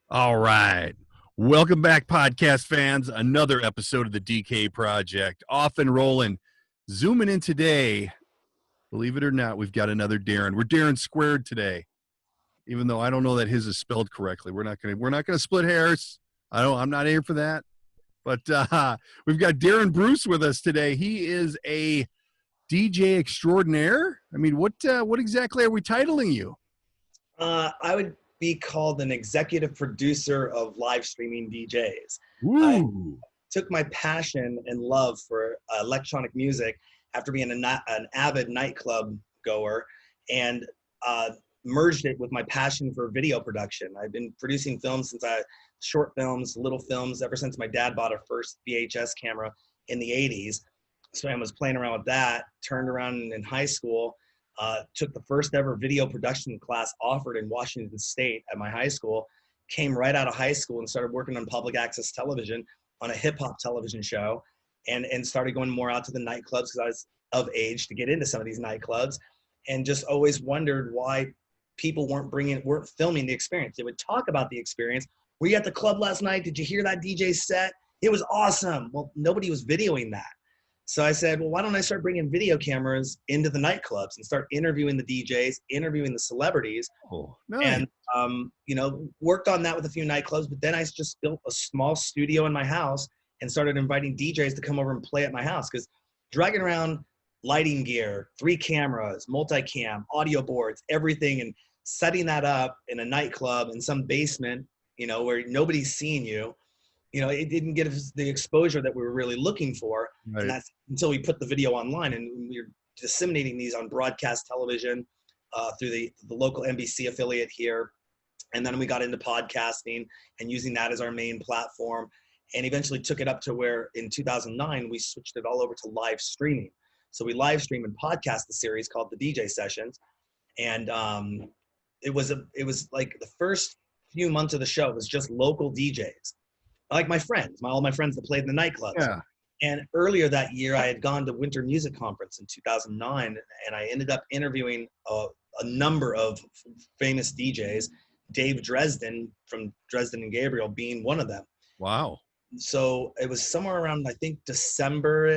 All right. Welcome back, podcast fans. Another episode of the DK Project. Off and rolling. Zooming in today. Believe it or not, we've got another Darran. We're Darran squared today. Even though I don't know that his is spelled correctly. We're not gonna split hairs. I'm not here for that. But we've got Darran Bruce with us today. He is a DJ extraordinaire. I mean, what exactly are we titling you? I would be called an executive producer of live streaming DJs. Ooh. I took my passion and love for electronic music after being an avid nightclub goer and merged it with my passion for video production. I've been producing films short films, little films, ever since my dad bought a first VHS camera in the 80s. So I was playing around with that, turned around in high school, took the first ever video production class offered in Washington State at my high school, came right out of high school and started working on public access television on a hip hop television show and started going more out to the nightclubs because I was of age to get into some of these nightclubs and just always wondered why people weren't filming the experience. They would talk about the experience. Were you at the club last night? Did you hear that DJ set? It was awesome. Well, nobody was videoing that. So I said, well, why don't I start bringing video cameras into the nightclubs and start interviewing the DJs, interviewing the celebrities. Oh, nice. And, worked on that with a few nightclubs, but then I just built a small studio in my house and started inviting DJs to come over and play at my house because dragging around lighting gear, 3 cameras, multicam, audio boards, everything, and setting that up in a nightclub in some basement, where nobody's seeing you, it didn't get us the exposure that we were really looking for. Right. And that's until we put the video online and we were disseminating these on broadcast television through the local NBC affiliate here. And then we got into podcasting and using that as our main platform and eventually took it up to where in 2009, we switched it all over to live streaming. So we live stream and podcast the series called the DJ Sessions. And it was like the first few months of the show was just local DJs. Like my friends, all my friends that played in the nightclubs. Yeah. And earlier that year, I had gone to Winter Music Conference in 2009, and I ended up interviewing a number of famous DJs, Dave Dresden from Dresden and Gabriel being one of them. Wow. So it was somewhere around, I think, November,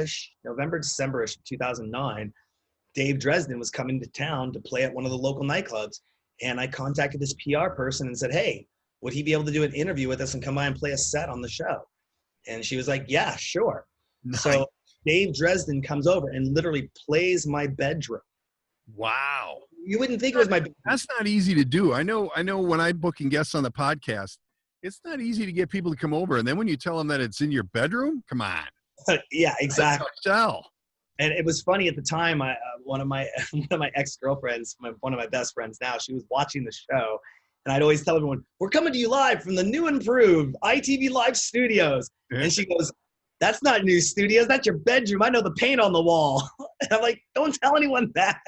December-ish of 2009, Dave Dresden was coming to town to play at one of the local nightclubs. And I contacted this PR person and said, hey, would he be able to do an interview with us and come by and play a set on the show? And she was like, yeah, sure. Nice. So Dave Dresden comes over and literally plays my bedroom. Wow. You wouldn't think it was my bedroom. That's not easy to do. I know when I'm booking guests on the podcast, it's not easy to get people to come over. And then when you tell them that it's in your bedroom, come on. Yeah, exactly. Tell. And it was funny at the time, one of my ex-girlfriends, one of my best friends now, she was watching the show. And I'd always tell everyone, we're coming to you live from the new improved ITV Live Studios. And she goes, that's not new studios. That's your bedroom. I know the paint on the wall. And I'm like, don't tell anyone that.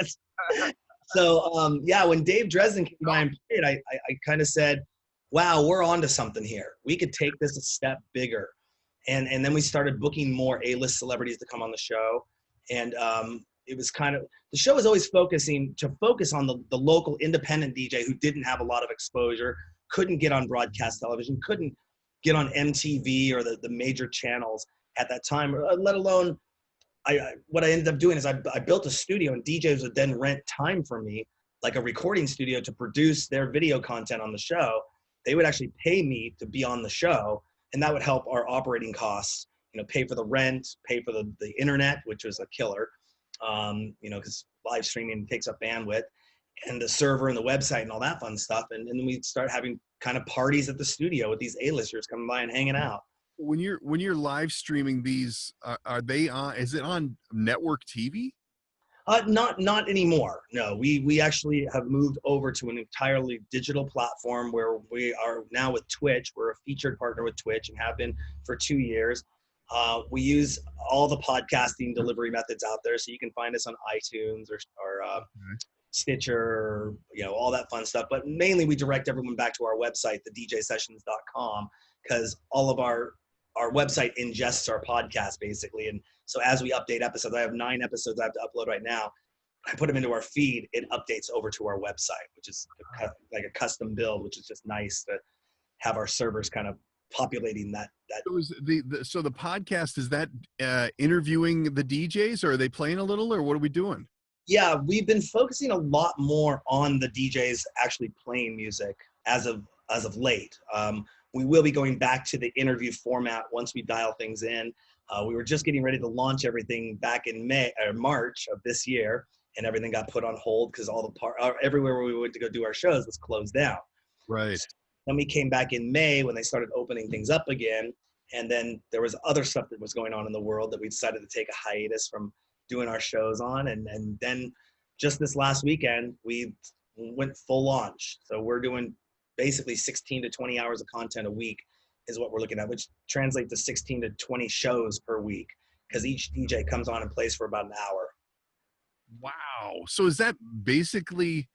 So, when Dave Dresden came by and played, I kind of said, wow, we're onto something here. We could take this a step bigger. And then we started booking more A-list celebrities to come on the show. And it was the show was always focus on the local independent DJ who didn't have a lot of exposure, couldn't get on broadcast television, couldn't get on MTV or the major channels at that time, let alone what I ended up doing is I built a studio and DJs would then rent time from me, like a recording studio, to produce their video content on the show. They would actually pay me to be on the show, and that would help our operating costs, pay for the rent, pay for the internet, which was a killer, because live streaming takes up bandwidth, and the server and the website and all that fun stuff. And then we'd start having kind of parties at the studio with these A-listers coming by and hanging out. When you're live streaming these, are they on? Is it on network TV? Not anymore. No, we actually have moved over to an entirely digital platform where we are now with Twitch. We're a featured partner with Twitch and have been for 2 years. We use all the podcasting delivery methods out there, so you can find us on iTunes or Stitcher, all that fun stuff. But mainly we direct everyone back to our website, thedjsessions.com, because all of our website ingests our podcast basically. And so as we update episodes, I have 9 episodes I have to upload right now. I put them into our feed, it updates over to our website, which is like a custom build, which is just nice to have our servers kind of populating that. So is so the podcast, is that interviewing the DJs, or are they playing a little, or what are we doing? Yeah, we've been focusing a lot more on the DJs actually playing music as of late. We will be going back to the interview format once we dial things in. We were just getting ready to launch everything back in March of this year, and everything got put on hold because all the everywhere where we went to go do our shows was closed down. Right. Then we came back in May when they started opening things up again, and then there was other stuff that was going on in the world that we decided to take a hiatus from doing our shows on, and then just this last weekend we went full launch. So we're doing basically 16 to 20 hours of content a week is what we're looking at, which translates to 16 to 20 shows per week, because each DJ comes on and plays for about an hour. Wow. So is that basically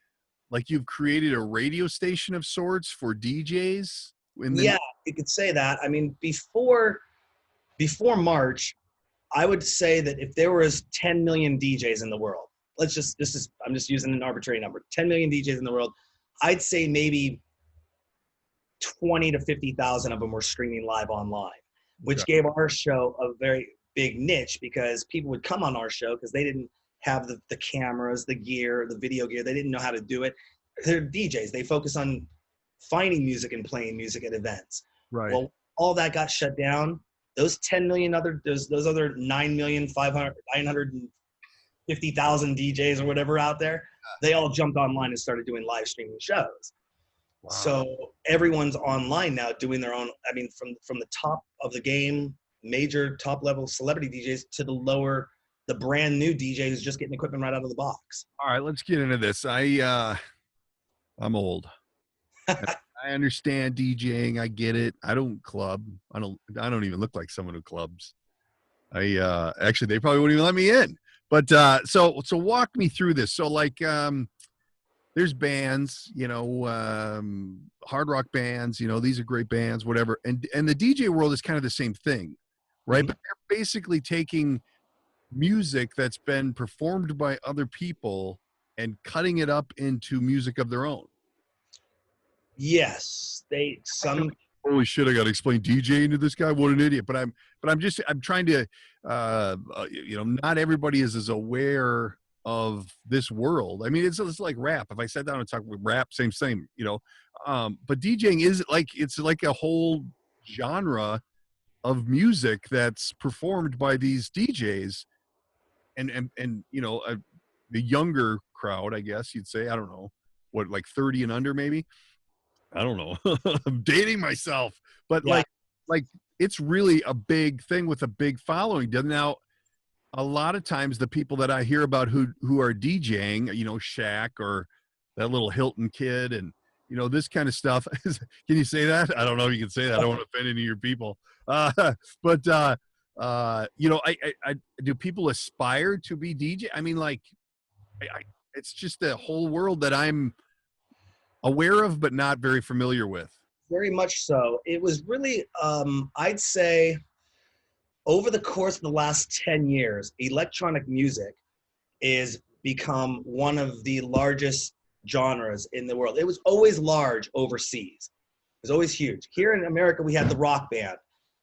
like you've created a radio station of sorts for DJs? Yeah, you could say that. I mean, before March, I would say that if there was 10 million DJs in the world, I'm just using an arbitrary number, 10 million DJs in the world, I'd say maybe 20 to 50,000 of them were streaming live online, which gave our show a very big niche, because people would come on our show because they didn't have the cameras, the gear, the video gear. They didn't know how to do it. They're DJs. They focus on finding music and playing music at events. Right. Well, all that got shut down. Those 10 million those other 9,950,000 DJs or whatever out there, they all jumped online and started doing live streaming shows. Wow. So everyone's online now doing their own. I mean, from the top of the game, major top level celebrity DJs, to the brand new DJ who's just getting equipment right out of the box. All right, let's get into this. I'm old. I understand DJing. I get it. I don't club. I don't even look like someone who clubs. Actually, they probably wouldn't even let me in. But so walk me through this. So like, there's bands, hard rock bands, these are great bands, whatever. And the DJ world is kind of the same thing, right? Mm-hmm. But they're basically taking music that's been performed by other people and cutting it up into music of their own. Yes, holy shit, I got to explain DJing to this guy. What an idiot. But I'm trying to, not everybody is as aware of this world. I mean, it's like rap. If I sat down and talked with rap, same, but DJing is it's like a whole genre of music that's performed by these DJs and the younger crowd, I guess you'd say, I don't know, what, like 30 and under maybe? I don't know. I'm dating myself, but yeah. like it's really a big thing with a big following. Now, a lot of times the people that I hear about who are DJing, Shaq or that little Hilton kid and, this kind of stuff. Can you say that? I don't know if you can say that. I don't want to offend any of your people. But do people aspire to be DJ? I mean, like, it's just a whole world that I'm aware of, but not very familiar with. Very much so. It was really, I'd say, over the course of the last 10 years, electronic music is become one of the largest genres in the world. It was always large overseas. It was always huge. Here in America, we had the rock band,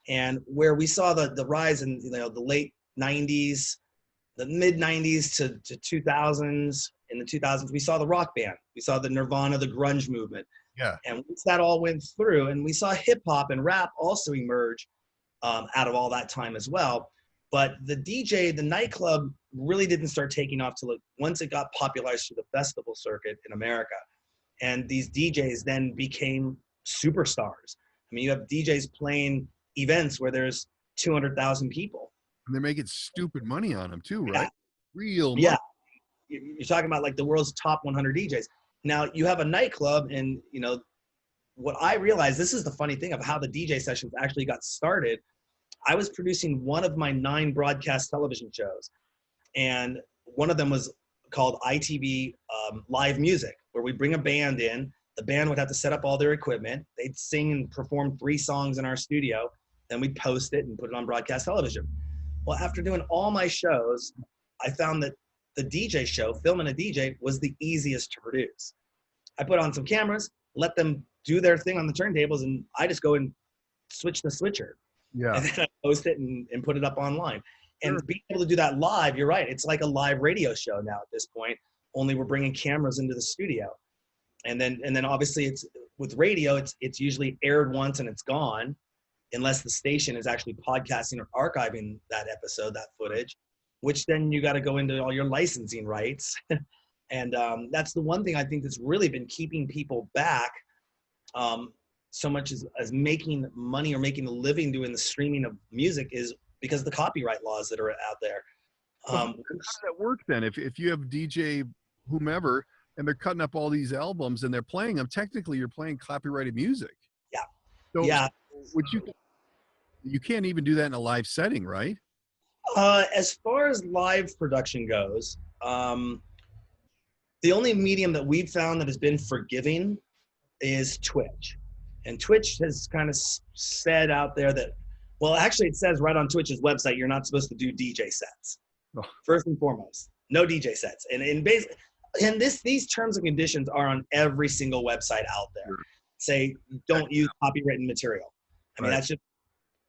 and where we saw the rise in the late 90s, the mid 90s to 2000s. In the 2000s, we saw the rock band. We saw the Nirvana, the grunge movement. Yeah. And once that all went through, and we saw hip hop and rap also emerge out of all that time as well. But the nightclub really didn't start taking off till once it got popularized through the festival circuit in America. And these DJs then became superstars. I mean, you have DJs playing events where there's 200,000 people. And they're making stupid money on them too, right? Yeah. Real money. Yeah. You're talking about like the world's top 100 DJs. Now you have a nightclub, and what I realized, this is the funny thing of how the DJ sessions actually got started. I was producing one of my 9 broadcast television shows, and one of them was called ITV Live Music, where we bring a band in. The band would have to set up all their equipment. They'd sing and perform 3 songs in our studio. Then we'd post it and put it on broadcast television. Well, after doing all my shows, I found that the DJ show, filming a DJ, was the easiest to produce. I put on some cameras, let them do their thing on the turntables, and I just go and switch the switcher. Yeah. And then I post it and put it up online. And Sure. being able to do that live, you're right. It's like a live radio show now at this point, only we're bringing cameras into the studio. And then obviously it's with radio, it's usually aired once and it's gone, unless the station is actually podcasting or archiving that episode, that footage, which then you got to go into all your licensing rights. And that's the one thing I think that's really been keeping people back so much as making money or making a living doing the streaming of music, is because of the copyright laws that are out there. How does that work then? If you have DJ whomever and they're cutting up all these albums and they're playing them, technically you're playing copyrighted music. Yeah. So, Yeah. Which you can't even do that in a live setting, right? As far as live production goes, the only medium that we've found that has been forgiving is Twitch. And Twitch has kind of said out there that, well, actually it says right on Twitch's website, you're not supposed to do DJ sets. Oh. First and foremost, no DJ sets. And these terms and conditions are on every single website out there. Sure. Say, don't use copywritten material. I mean, that's just,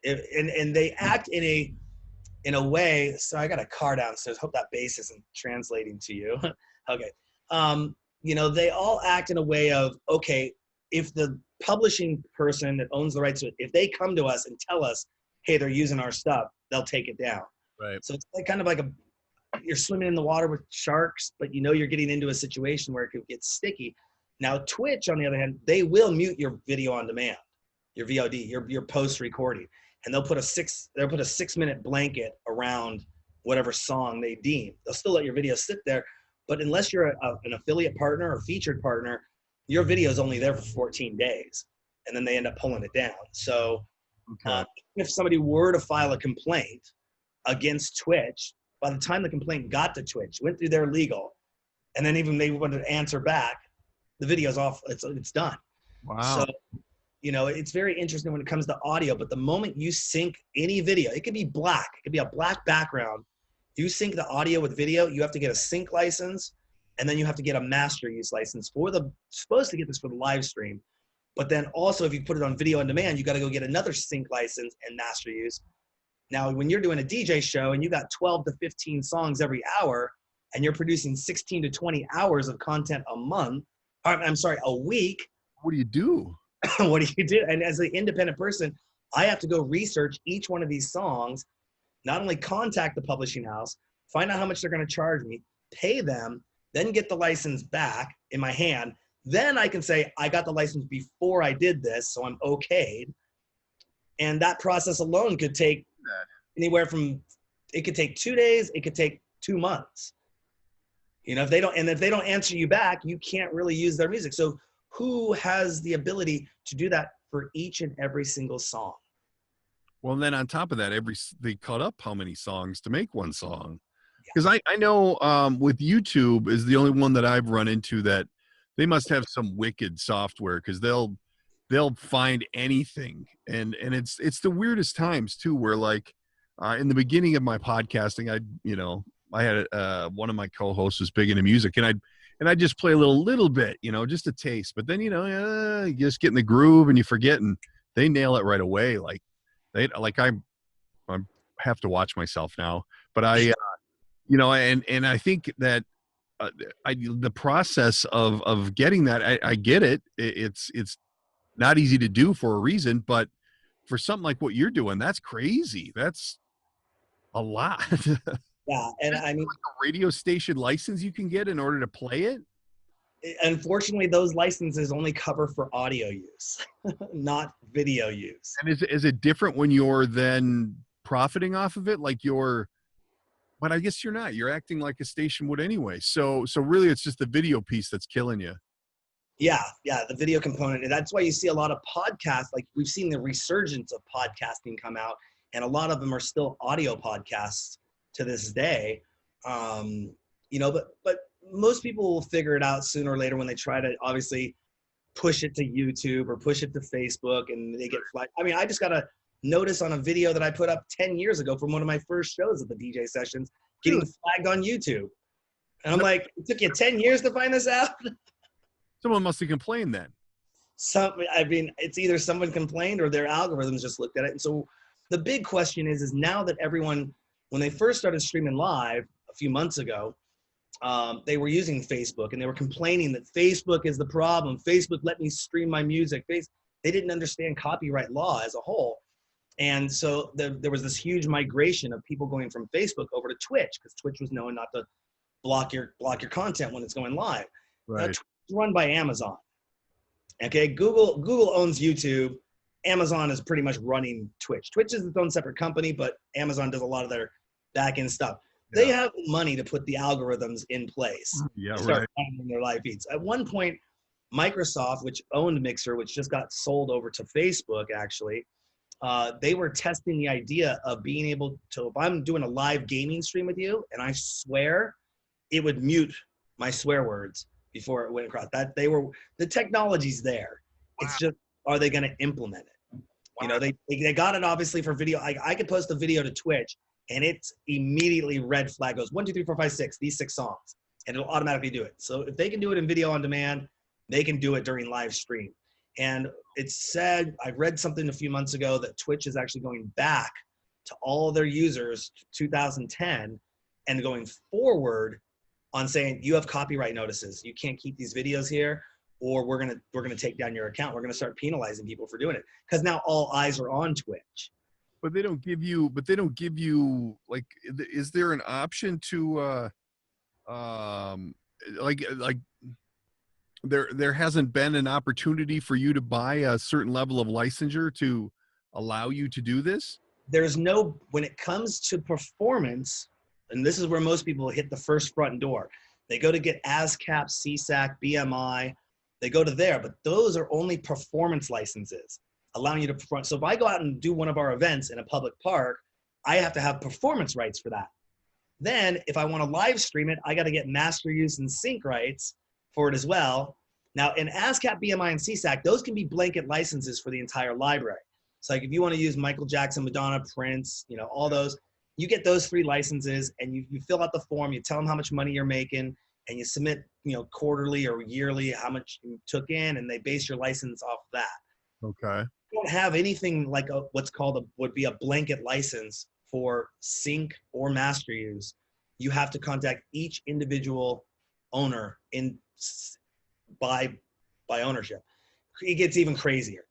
and they act in a way, so I got a car downstairs, hope that bass isn't translating to you. Okay. They all act in a way of, okay, if the publishing person that owns the rights to it, if they come to us and tell us, hey, they're using our stuff, they'll take it down. Right. So it's like kind of like you're swimming in the water with sharks, but you're getting into a situation where it could get sticky. Now, Twitch, on the other hand, they will mute your video on demand, your VOD, your post recording, and they'll put a 6-minute blanket around whatever song they deem. They'll still let your video sit there, but unless you're an affiliate partner or featured partner, your video is only there for 14 days, and then they end up pulling it down. So if somebody were to file a complaint against Twitch, by the time the complaint got to Twitch, went through their legal, and then even they wanted to answer back, the video's off. It's done. Wow. So, it's very interesting when it comes to audio, but the moment you sync any video, it could be black. It could be a black background. You sync the audio with video, you have to get a sync license, and then you have to get a master use license supposed to get this for the live stream. But then also, if you put it on video on demand, you got to go get another sync license and master use. Now, when you're doing a DJ show and you got 12 to 15 songs every hour, and you're producing 16 to 20 hours of content a week. What do you do? What do you do? And as an independent person, I have to go research each one of these songs, not only contact the publishing house, find out how much they're going to charge me, pay them, then get the license back in my hand. Then I can say, I got the license before I did this, so I'm okayed. And that process alone could take anywhere from, it could take 2 days, it could take 2 months. If they don't answer you back, you can't really use their music. So who has the ability to do that for each and every single song? Well, then on top of that, they cut up how many songs to make one song. Because I know with YouTube is the only one that I've run into that they must have some wicked software, because they'll find anything, and it's the weirdest times too, where like in the beginning of my podcasting, I had one of my co-hosts was big into music, and I'd just play a little bit, just a taste, but then you just get in the groove and you forget, and they nail it right away. I have to watch myself now, but and I think that the process of getting that, I get it. It's not easy to do for a reason, but for something like what you're doing, that's crazy. That's a lot. Yeah, and I mean, like a radio station license you can get in order to play it. Unfortunately, those licenses only cover for audio use, not video use. And is it different when you're then profiting off of it? But I guess you're not. You're acting like a station would anyway. So really, it's just the video piece that's killing you. Yeah, the video component. And that's why you see a lot of podcasts. Like, we've seen the resurgence of podcasting come out, and a lot of them are still audio podcasts to this day. But most people will figure it out sooner or later when they try to obviously push it to YouTube or push it to Facebook, and they get flagged. I mean, I just got a notice on a video that I put up 10 years ago from one of my first shows at the DJ sessions getting flagged on YouTube. And I'm like, it took you 10 years to find this out? Someone must have complained then. I mean, it's either someone complained or their algorithms just looked at it. And so the big question is now that everyone, when they first started streaming live a few months ago, they were using Facebook and they were complaining that Facebook is the problem. Facebook let me stream my music. They didn't understand copyright law as a whole. And so there was this huge migration of people going from Facebook over to Twitch, because Twitch was known not to block your content when it's going live. Right. Twitch is run by Amazon. Okay, Google owns YouTube. Amazon is pretty much running Twitch. Twitch is its own separate company, but Amazon does a lot of their back end stuff. Yeah. They have money to put the algorithms in place. Yeah, start running their live feeds. At one point, Microsoft, which owned Mixer, which just got sold over to Facebook, actually, they were testing the idea of being able to, if I'm doing a live gaming stream with you and I swear, it would mute my swear words before it went across. The technology's there. Wow. It's just, are they going to implement it? Wow. You know, they got it obviously for video. I could post a video to Twitch and it's immediately red flag goes 1, 2, 3, 4, 5, 6, these 6 songs, and it'll automatically do it. So if they can do it in video on demand, they can do it during live stream. And it's said, I read something a few months ago that Twitch is actually going back to all their users 2010 and going forward on saying you have copyright notices. You can't keep these videos here, or we're gonna take down your account. We're gonna start penalizing people for doing it, because now all eyes are on Twitch. But they don't give you like, is there an option to like there hasn't been an opportunity for you to buy a certain level of licensure to allow you to do this? There's no, when it comes to performance, and this is where most people hit the first front door. They go to get ASCAP, CSAC, BMI. They go to there, but those are only performance licenses, allowing you to perform. So if I go out and do one of our events in a public park, I have to have performance rights for that. Then if I want to live stream it, I got to get master use and sync rights for it as well. Now in ASCAP, BMI, and CSAC, those can be blanket licenses for the entire library. So like if you want to use Michael Jackson, Madonna, Prince, you know, all those, you get those 3 licenses and you fill out the form, you tell them how much money you're making, and you submit, you know, quarterly or yearly how much you took in, and they base your license off of that. Okay. You don't have anything like what's called would be a blanket license for sync or master use. You have to contact each individual owner by ownership. It gets even crazier.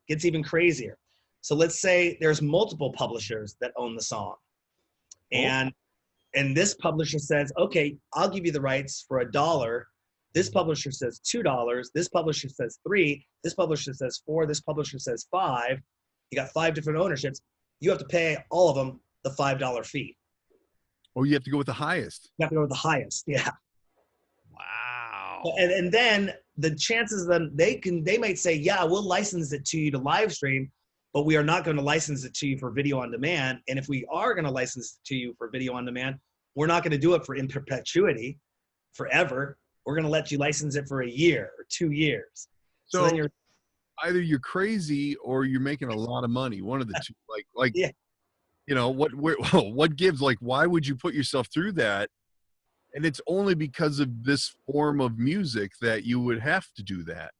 So let's say there's multiple publishers that own the song. And this publisher says, okay, I'll give you the rights for $1. This publisher says $2. This publisher says $3. This publisher says $4. This publisher says $5. You got 5 different ownerships. You have to pay all of them the $5 fee. Oh, you have to go with the highest. You have to go with the highest. Yeah. Wow. And then the chances that they might say, yeah, we'll license it to you to live stream, but we are not going to license it to you for video on demand. And if we are going to license it to you for video on demand, we're not going to do it for in perpetuity, forever. We're going to let you license it for a year or 2 years. So then either you're crazy or you're making a lot of money. One of the two. Like yeah. You know, what gives? Like, why would you put yourself through that? And it's only because of this form of music that you would have to do that.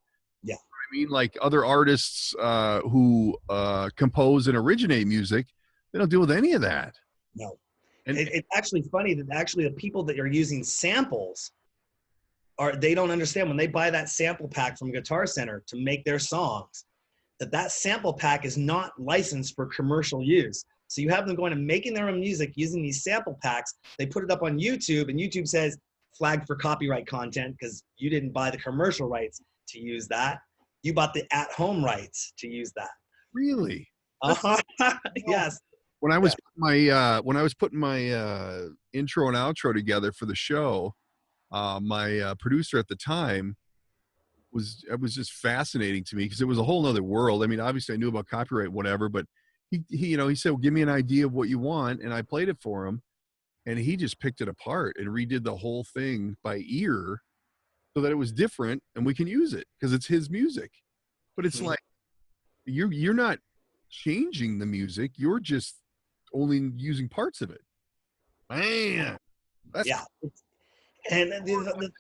Yeah. I mean, like other artists who compose and originate music, they don't deal with any of that. No. And it's actually funny that actually the people that are using samples they don't understand when they buy that sample pack from Guitar Center to make their songs, that sample pack is not licensed for commercial use. So you have them going and making their own music using these sample packs. They put it up on YouTube, and YouTube says flagged for copyright content because you didn't buy the commercial rights to use that. You bought the at-home rights to use that. Really? Yes. When I was putting my intro and outro together for the show, my producer at the time it was just fascinating to me because it was a whole nother world. I mean, obviously I knew about copyright, whatever, but he said, well, give me an idea of what you want. And I played it for him and he just picked it apart and redid the whole thing by ear so that it was different and we can use it because it's his music. But it's like, you're not changing the music. You're just only using parts of it. Man. Yeah. And the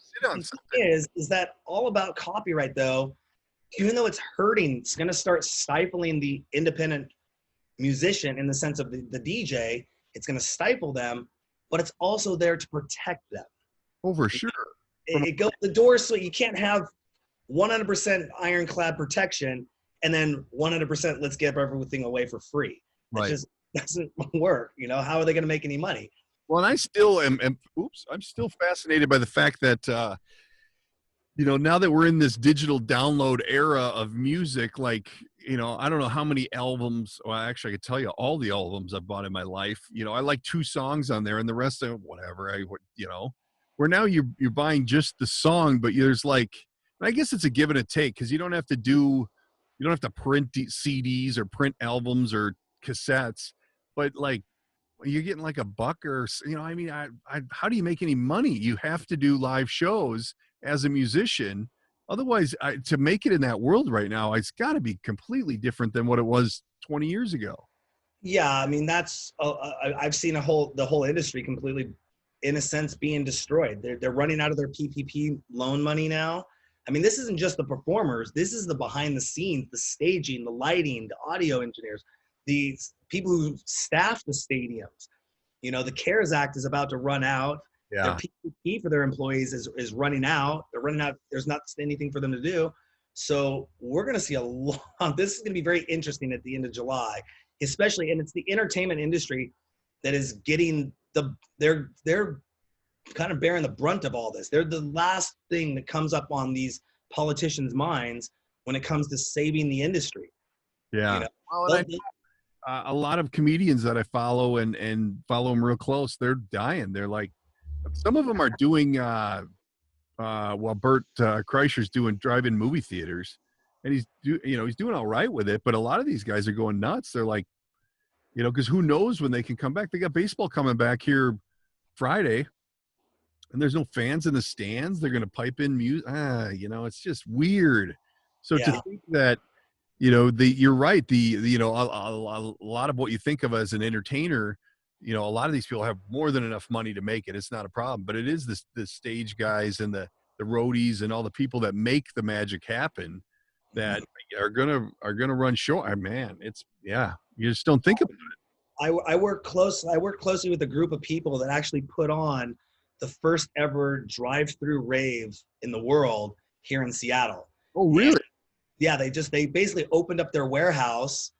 thing is that all about copyright though, even though it's hurting, it's going to start stifling the independent musician in the sense of the DJ. It's going to stifle them, but it's also there to protect them. Oh, for sure. It goes the door, so you can't have 100% ironclad protection and then 100% let's give everything away for free. It just doesn't work. You know, how are they going to make any money? Well, and I still I'm still fascinated by the fact that, you know, now that we're in this digital download era of music, like, you know, I don't know how many albums, well, actually I could tell you all the albums I've bought in my life. You know, I like 2 songs on there and the rest of whatever, you know, where now you're buying just the song, but there's like, I guess it's a give and a take, because you don't have to print CDs or print albums or cassettes, but like, you're getting like $1 or, you know, I mean, how do you make any money? You have to do live shows as a musician. Otherwise, to make it in that world right now, it's got to be completely different than what it was 20 years ago. Yeah, I mean, that's I've seen the whole industry completely, in a sense, being destroyed. They're running out of their PPP loan money now. I mean, this isn't just the performers. This is the behind the scenes, the staging, the lighting, the audio engineers, the people who staff the stadiums. You know, the CARES Act is about to run out. Yeah. Their PPP for their employees is running out. They're running out. There's not anything for them to do. So we're going to see a lot. This is going to be very interesting at the end of July, especially, and it's the entertainment industry that is getting they're kind of bearing the brunt of all this. They're the last thing that comes up on these politicians' minds when it comes to saving the industry. Yeah. You know? Well, a lot of comedians that I follow and follow them real close, they're dying. They're like, some of them are doing, well, Bert Kreischer's doing drive-in movie theaters, and he's doing all right with it. But a lot of these guys are going nuts. They're like, you know, because who knows when they can come back? They got baseball coming back here Friday, and there's no fans in the stands. They're going to pipe in music. You know, it's just weird. So to think that, you know, you're right. You know, a lot of what you think of as an entertainer, you know, a lot of these people have more than enough money to make it. It's not a problem, but it is the stage guys and the roadies and all the people that make the magic happen that are gonna run short. Man, you just don't think about it. I work closely with a group of people that actually put on the first ever drive-through rave in the world here in Seattle. Oh, really? And, yeah, they basically opened up their warehouse,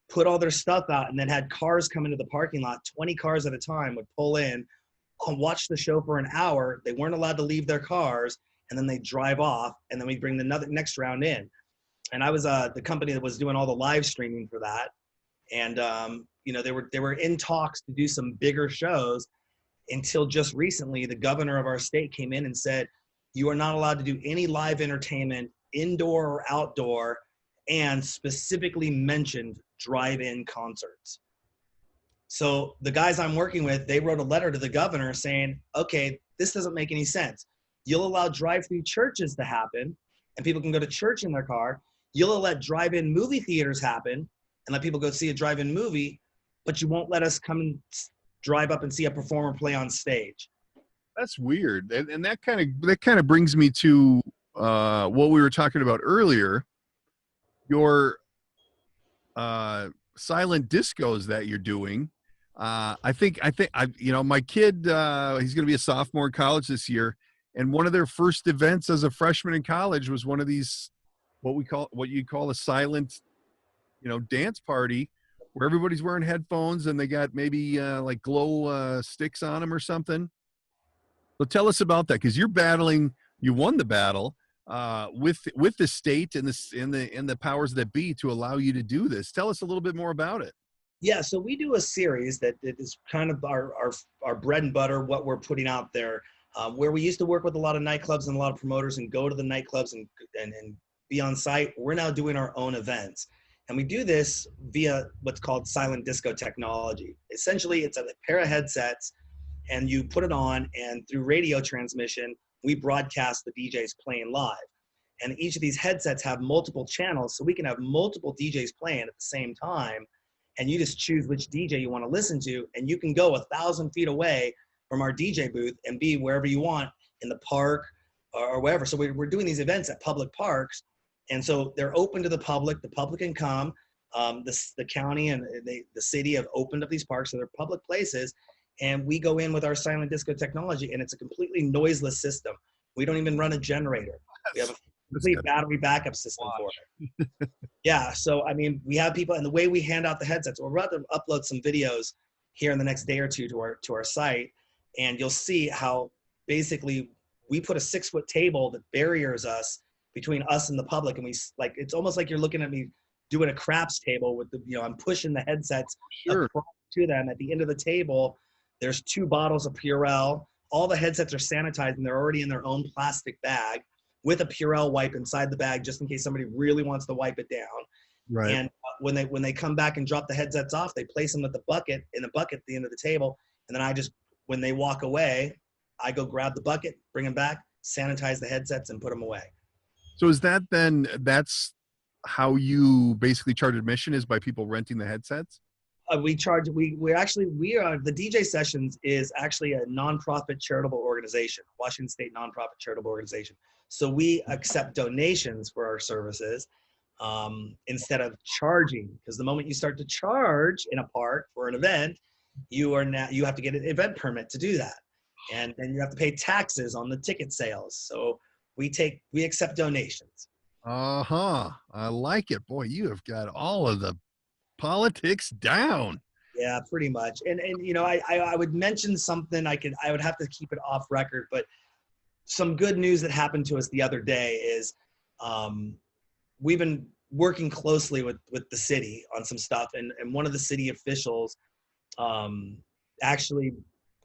put all their stuff out, and then had cars come into the parking lot. 20 cars at a time would pull in and watch the show for an hour. They weren't allowed to leave their cars, and then they drive off, and then we bring the next round in. And I was the company that was doing all the live streaming for that. And you know, they were in talks to do some bigger shows until just recently the governor of our state came in and said, you are not allowed to do any live entertainment, indoor or outdoor, and specifically mentioned drive-in concerts. So the guys I'm working with, they wrote a letter to the governor saying, okay, this doesn't make any sense. You'll allow drive-through churches to happen and people can go to church in their car. You'll let drive-in movie theaters happen and let people go see a drive-in movie, but you won't let us come and drive up and see a performer play on stage. That's weird. And that kind of brings me to what we were talking about earlier, your silent discos that you're doing. I think you know, my kid, he's going to be a sophomore in college this year. And one of their first events as a freshman in college was one of these, what you call a silent, you know, dance party where everybody's wearing headphones and they got maybe like glow sticks on them or something. So tell us about that, because you won the battle with the state and the powers that be to allow you to do this. Tell us a little bit more about it. Yeah, so we do a series that is kind of our bread and butter, what we're putting out there, where we used to work with a lot of nightclubs and a lot of promoters and go to the nightclubs and be on site. We're now doing our own events. And we do this via what's called silent disco technology. Essentially, it's a pair of headsets, and you put it on, and through radio transmission, we broadcast the DJs playing live. And each of these headsets have multiple channels, so we can have multiple DJs playing at the same time, and you just choose which DJ you want to listen to, and you can go 1,000 feet away from our DJ booth and be wherever you want in the park or wherever. So we're doing these events at public parks, And so they're open to the public. The public can come. The county and the city have opened up these parks, so they're public places. And we go in with our silent disco technology, and it's a completely noiseless system. We don't even run a generator. We have a complete battery backup system for it. Yeah, so I mean, we have people, and the way we hand out the headsets, we're about to upload some videos here in the next day or two to our site, and you'll see how basically we put a 6-foot table that barriers us between us and the public, and we like, it's almost like you're looking at me doing a craps table with the, you know, I'm pushing the headsets Sure. across to them. At the end of the table, there's 2 bottles of Purell. All the headsets are sanitized, and they're already in their own plastic bag with a Purell wipe inside the bag, just in case somebody really wants to wipe it down. Right. And when they come back and drop the headsets off, they place them in a bucket at the end of the table. And then when they walk away, I go grab the bucket, bring them back, sanitize the headsets, and put them away. So is that then, that's how you basically charge admission, is by people renting the headsets? We charge, we are, the DJ Sessions is actually a nonprofit charitable organization, Washington State nonprofit charitable organization. So we accept donations for our services instead of charging, because the moment you start to charge in a park for an event, you have to get an event permit to do that. And then you have to pay taxes on the ticket sales. So we accept donations. I like it. Boy, you have got all of the politics down. Yeah, pretty much. And you know, I would mention something, I would have to keep it off record, but some good news that happened to us the other day is we've been working closely with the city on some stuff, and one of the city officials actually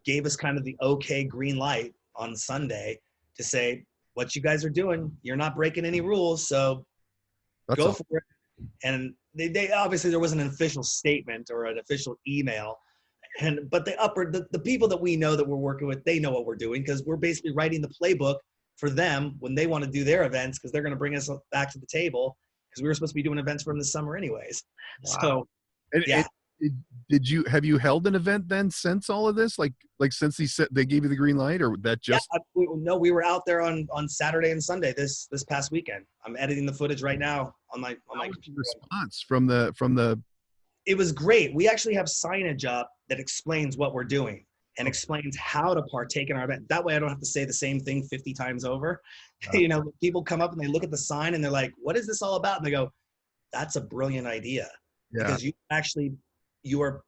gave us kind of the okay green light on Sunday to say, what you guys are doing, you're not breaking any rules, so go for it. And they obviously, there wasn't an official statement or an official email, but the people that we know that we're working with, they know what we're doing, because we're basically writing the playbook for them when they want to do their events, because they're going to bring us back to the table, because we were supposed to be doing events for them this summer anyways. Wow. So yeah. Have you held an event then since all of this? Like since they gave you the green light, or that just? Yeah, no, we were out there on Saturday and Sunday this past weekend. I'm editing the footage right now on my response from the. It was great. We actually have signage up that explains what we're doing and explains how to partake in our event. That way I don't have to say the same thing 50 times over. You know, people come up and they look at the sign and they're like, what is this all about? And they go, that's a brilliant idea. Yeah. Because you are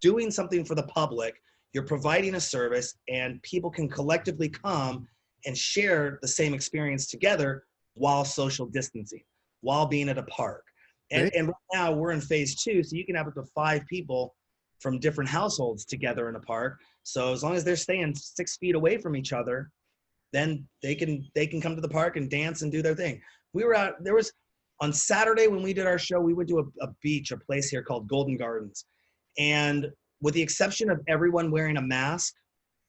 doing something for the public, you're providing a service, and people can collectively come and share the same experience together while social distancing, while being at a park. And right now we're in phase 2, so you can have up to 5 people from different households together in a park. So as long as they're staying 6 feet away from each other, then they can come to the park and dance and do their thing. We were out, on Saturday when we did our show, we went to a beach, a place here called Golden Gardens. And with the exception of everyone wearing a mask,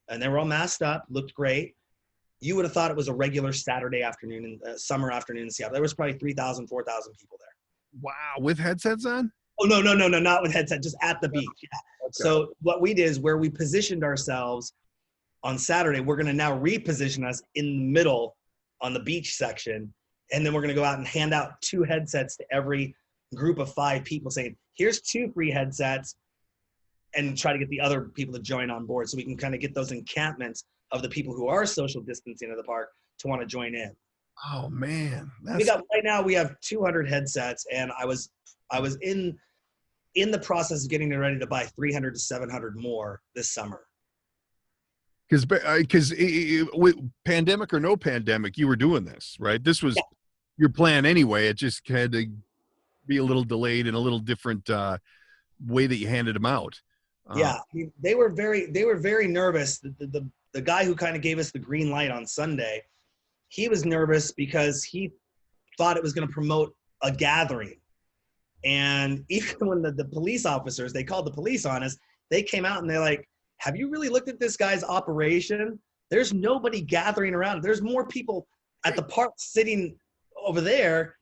and they were all masked up, looked great, you would have thought it was a regular Saturday afternoon, summer afternoon in Seattle. There was probably 3,000, 4,000 people there. Wow, with headsets on? Oh, no, not with headset, just at the beach. Yeah. Okay. So what we did is, where we positioned ourselves on Saturday, we're going to now reposition us in the middle on the beach section. And then we're going to go out and hand out 2 headsets to every group of 5 people, saying, here's 2 free headsets, and try to get the other people to join on board, so we can kind of get those encampments of the people who are social distancing at the park to want to join in. Oh man. Right now we have 200 headsets, and I was in the process of getting ready to buy 300 to 700 more this summer. Because with pandemic or no pandemic, you were doing this, right? This was your plan anyway. It just had to be a little delayed in a little different way that you handed them out. Yeah, they were very nervous. The guy who kind of gave us the green light on Sunday, he was nervous because he thought it was going to promote a gathering. And even when the police officers, they called the police on us, they came out and they're like, have you really looked at this guy's operation? There's nobody gathering around. There's more people at the park sitting over there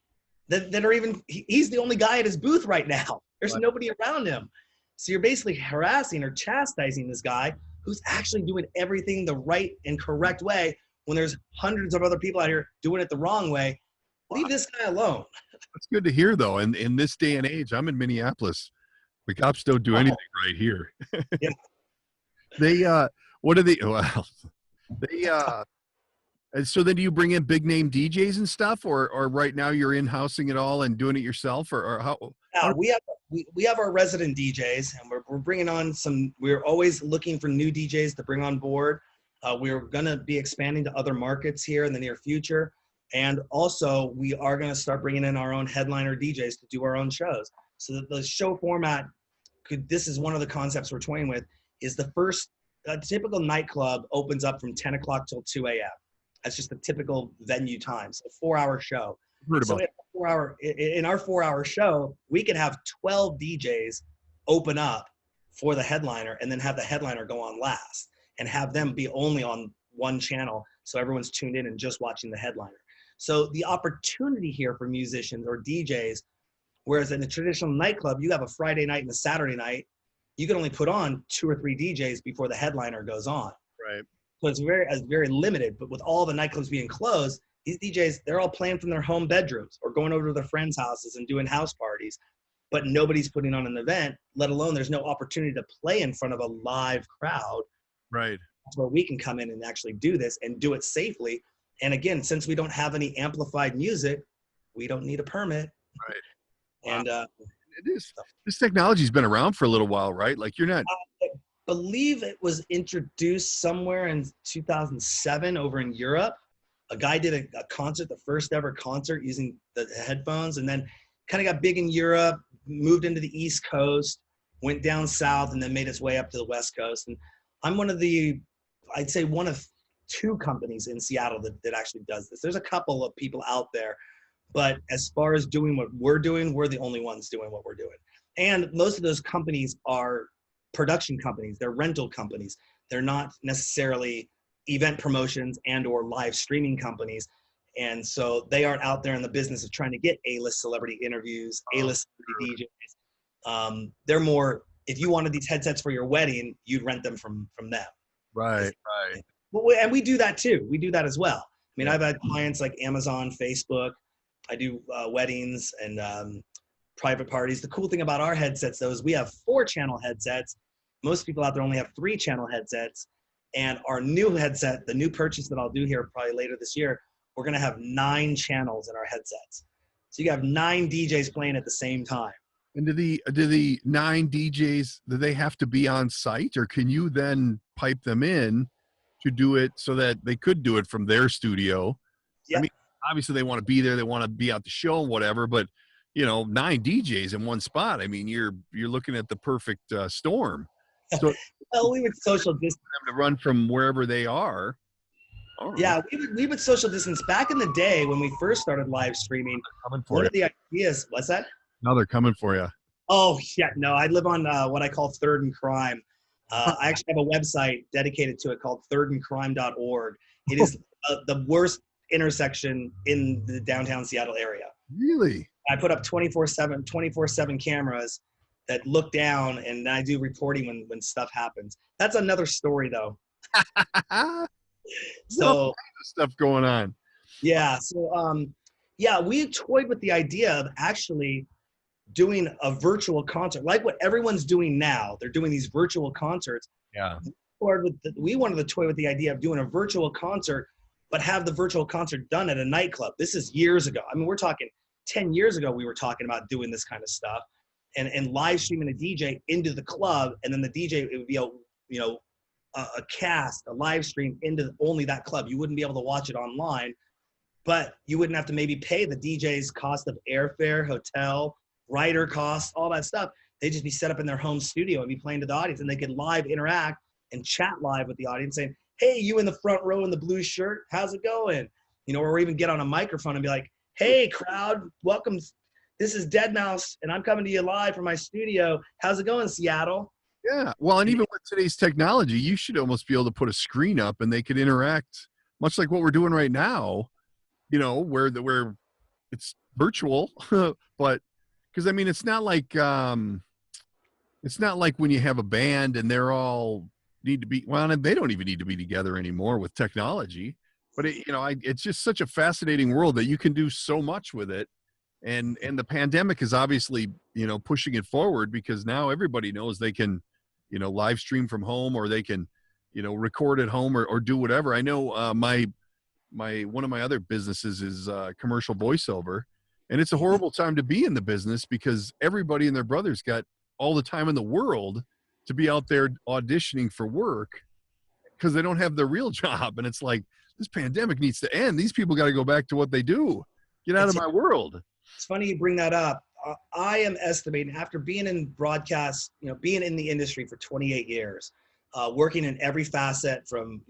that are even, he's the only guy at his booth right now. There's nobody around him. So you're basically harassing or chastising this guy who's actually doing everything the right and correct way, when there's hundreds of other people out here doing it the wrong way. Leave this guy alone. That's good to hear, though. And in this day and age, I'm in Minneapolis. The cops don't do anything right here. Yeah. They what are they? Well, they and so then do you bring in big name DJs and stuff, or right now you're in housing it all and doing it yourself, or how? Yeah, we have our resident DJs, and we're bringing on some. We're always looking for new DJs to bring on board. We're going to be expanding to other markets here in the near future, and also we are going to start bringing in our own headliner DJs to do our own shows. So that the show format this is one of the concepts we're toying with. Is the first a typical nightclub opens up from 10 o'clock till 2 a.m. That's just the typical venue times, a 4-hour show. So in our 4-hour show, we could have 12 DJs open up for the headliner and then have the headliner go on last and have them be only on one channel. So everyone's tuned in and just watching the headliner. So the opportunity here for musicians or DJs, whereas in a traditional nightclub, you have a Friday night and a Saturday night, you can only put on 2 or 3 DJs before the headliner goes on. Right. So it's very limited, but with all the nightclubs being closed, these DJs, they're all playing from their home bedrooms or going over to their friends' houses and doing house parties, but nobody's putting on an event, let alone there's no opportunity to play in front of a live crowd. Right. That's where we can come in and actually do this and do it safely. And again, since we don't have any amplified music, we don't need a permit. Right. And this technology's been around for a little while, right? Like you're not. I believe it was introduced somewhere in 2007 over in Europe. A guy did a concert, the first ever concert using the headphones, and then kind of got big in Europe, moved into the East Coast, went down south, and then made its way up to the West Coast. And I'm I'd say one of 2 companies in Seattle that actually does this. There's a couple of people out there, but as far as doing what we're doing, we're the only ones doing what we're doing. And most of those companies are production companies. They're rental companies. They're not necessarily event promotions and or live streaming companies. And so they aren't out there in the business of trying to get A-list celebrity interviews, A-list celebrity DJs. They're more, if you wanted these headsets for your wedding, you'd rent them from them. Right. And we do that too. We do that as well. I mean, I've had clients like Amazon, Facebook. I do weddings and private parties. The cool thing about our headsets, though, is we have 4-channel headsets. Most people out there only have 3-channel headsets. And our new headset, the new purchase that I'll do here probably later this year, we're going to have 9 channels in our headsets. So you have 9 DJs playing at the same time. And do the 9 DJs, do they have to be on site, or can you then pipe them in to do it so that they could do it from their studio? Yeah. I mean, obviously they want to be there, they want to be at the show and whatever, but 9 DJs in one spot. I mean, you're looking at the perfect storm. So well, we would social distance them to run from wherever they are. Yeah, we would social distance back in the day when we first started live streaming. Coming for One you. of the ideas, what's that? Now they're coming for you. Oh yeah, no, I live on what I call Third and Crime. I actually have a website dedicated to it called thirdandcrime.org. It is the worst intersection in the downtown Seattle area. Really? I put up 24/7 cameras that look down, and I do reporting when stuff happens. That's another story, though. So all kinds of stuff going on. Yeah. So we toyed with the idea of actually doing a virtual concert, like what everyone's doing now. They're doing these virtual concerts. Yeah. We wanted to toy with the idea of doing a virtual concert, but have the virtual concert done at a nightclub. This is years ago. I mean, we're talking 10 years ago. We were talking about doing this kind of stuff. And live streaming a DJ into the club, and then the DJ, it would be a cast, a live stream into only that club. You wouldn't be able to watch it online, but you wouldn't have to maybe pay the DJ's cost of airfare, hotel, rider costs, all that stuff. They'd just be set up in their home studio and be playing to the audience, and they could live interact and chat live with the audience saying, hey, you in the front row in the blue shirt, how's it going? Or even get on a microphone and be like, hey, crowd, welcome. This is Deadmau5, and I'm coming to you live from my studio. How's it going, Seattle? Yeah. Well, and even with today's technology, you should almost be able to put a screen up and they could interact, much like what we're doing right now, where it's virtual, but because I mean, it's not like when you have a band and they're all need to be, well, they don't even need to be together anymore with technology. but it's just such a fascinating world that you can do so much with it. And the pandemic is obviously, pushing it forward, because now everybody knows they can, live stream from home, or they can, record at home, or do whatever. I know one of my other businesses is commercial voiceover, and it's a horrible time to be in the business, because everybody and their brothers got all the time in the world to be out there auditioning for work, because they don't have their real job. And it's like, this pandemic needs to end. These people got to go back to what they do. Get out of my world. It's funny you bring that up. I am estimating, after being in broadcast, being in the industry for 28 years, working in every facet from,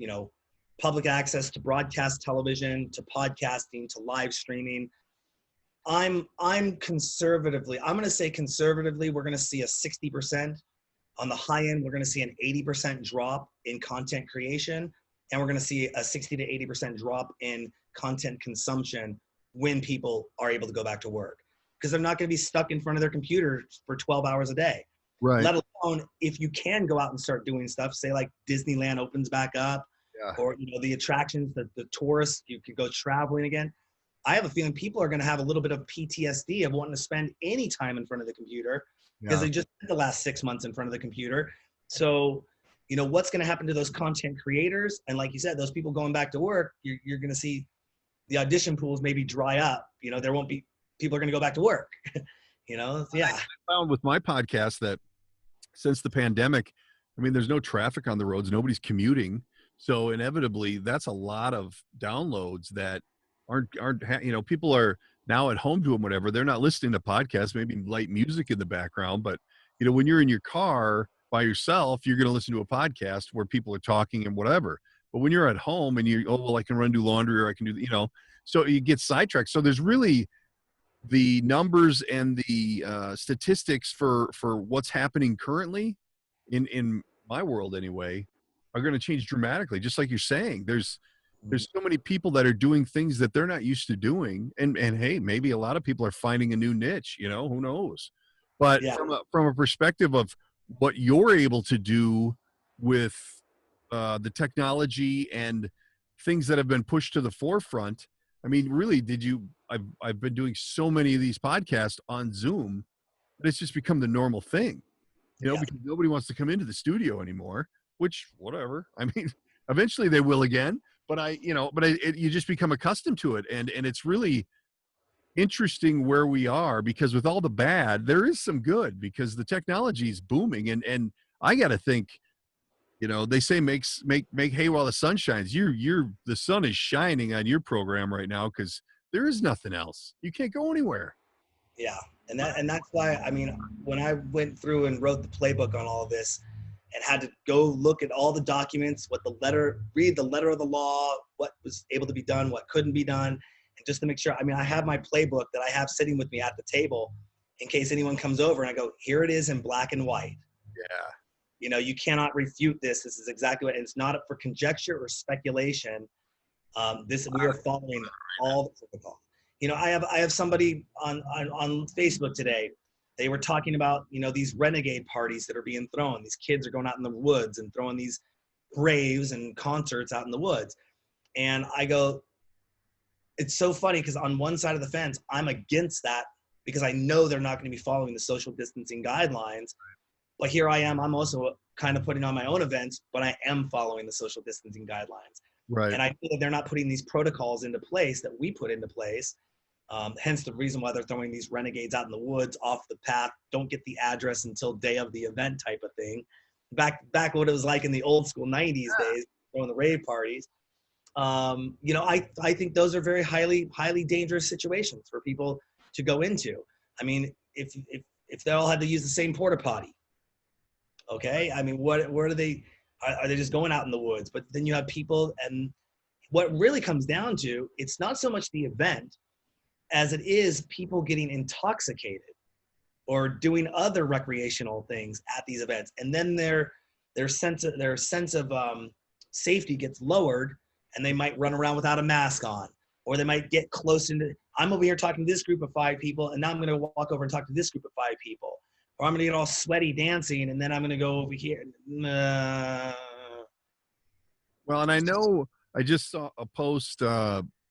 public access to broadcast television to podcasting to live streaming. I'm going to say conservatively, we're going to see a 60%. On the high end, we're going to see an 80% drop in content creation, and we're going to see a 60 to 80% drop in content consumption when people are able to go back to work, because they're not going to be stuck in front of their computer for 12 hours a day. Right. Let alone if you can go out and start doing stuff, say like Disneyland opens back up, or the attractions, the tourists, you could go traveling again. I have a feeling people are going to have a little bit of PTSD of wanting to spend any time in front of the computer, because they just spent the last 6 months in front of the computer. So, what's going to happen to those content creators? And like you said, those people going back to work, you're going to see the audition pools maybe dry up. There won't be, people are going to go back to work. Yeah. I found with my podcast that since the pandemic, there's no traffic on the roads, nobody's commuting. So inevitably that's a lot of downloads that aren't, people are now at home doing whatever. They're not listening to podcasts, maybe light music in the background, but when you're in your car by yourself, you're going to listen to a podcast where people are talking and whatever. But when you're at home and I can run, do laundry, or I can do, so you get sidetracked. So there's really the numbers and the statistics for what's happening currently in my world anyway are going to change dramatically. Just like you're saying, there's so many people that are doing things that they're not used to doing. And hey, maybe a lot of people are finding a new niche, who knows? But from a perspective of what you're able to do with the technology and things that have been pushed to the forefront. Really, I've been doing so many of these podcasts on Zoom, but it's just become the normal thing, because nobody wants to come into the studio anymore, which, whatever. Eventually they will again, but you just become accustomed to it. And it's really interesting where we are, because with all the bad, there is some good, because the technology is booming. And I got to think, they say make hay while the sun shines. The sun is shining on your program right now, because there is nothing else. You can't go anywhere. Yeah. And that's why, when I went through and wrote the playbook on all of this and had to go look at all the documents, read the letter of the law, what was able to be done, what couldn't be done. And just to make sure, I have my playbook that I have sitting with me at the table in case anyone comes over, and I go, here it is in black and white. Yeah. You cannot refute this. This is exactly what, and it's not up for conjecture or speculation. We are following all the protocol. I have somebody on Facebook today. They were talking about, these renegade parties that are being thrown. These kids are going out in the woods and throwing these raves and concerts out in the woods. And I go, it's so funny, because on one side of the fence, I'm against that, because I know they're not going to be following the social distancing guidelines. But here I am, I'm also kind of putting on my own events, but I am following the social distancing guidelines. Right. And I feel that they're not putting these protocols into place that we put into place. Hence the reason why they're throwing these renegades out in the woods, off the path, don't get the address until day of the event type of thing. Back what it was like in the old school 90s days, throwing the rave parties. I think those are very highly dangerous situations for people to go into. If they all had to use the same porta potty, okay? What are they? Are they just going out in the woods? But then you have people, and what really comes down to, it's not so much the event as it is people getting intoxicated or doing other recreational things at these events, and then their sense of safety gets lowered, and they might run around without a mask on, or they might get close into. I'm over here talking to this group of 5 people, and now I'm going to walk over and talk to this group of 5 people. Or I'm going to get all sweaty dancing, and then I'm going to go over here. Well, and I know I just saw a post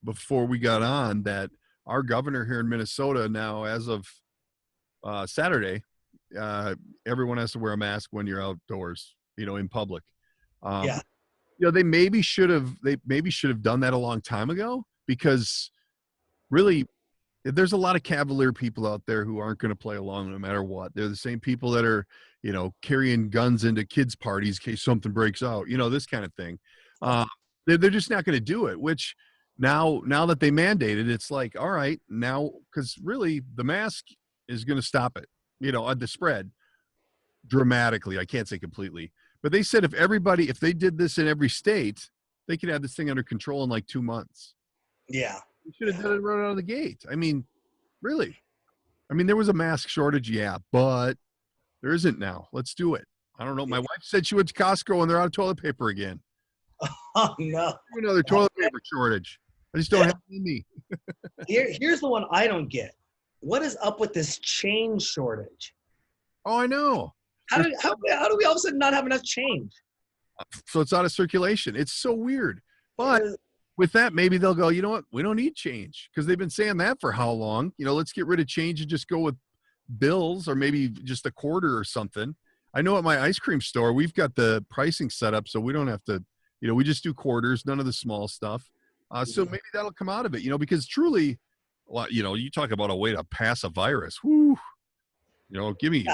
before we got on that our governor here in Minnesota now, as of Saturday, everyone has to wear a mask when you're outdoors, in public. Yeah. They maybe should have done that a long time ago, because really there's a lot of cavalier people out there who aren't going to play along no matter what. They're the same people that are, carrying guns into kids' parties in case something breaks out, this kind of thing. They're just not going to do it, which now that they mandated, it's like, all right, now, because really the mask is going to stop it, the spread dramatically. I can't say completely, but they said if they did this in every state, they could have this thing under control in like 2 months. Yeah. You should have done it right out of the gate. I mean, really. I mean, there was a mask shortage, yeah, but there isn't now. Let's do it. I don't know. My wife said she went to Costco and they're out of toilet paper again. Oh, no. Another toilet paper shortage. I just don't have any. Here's the one I don't get. What is up with this chain shortage? Oh, I know. How do we all of a sudden not have enough change? So it's out of circulation. It's so weird. But with that, maybe they'll go, you know what? We don't need change, because they've been saying that for how long? Let's get rid of change and just go with bills, or maybe just a quarter or something. I know at my ice cream store, we've got the pricing set up so we don't have to, we just do quarters, none of the small stuff. So maybe that'll come out of it, because truly, well, you talk about a way to pass a virus. Whoo, give me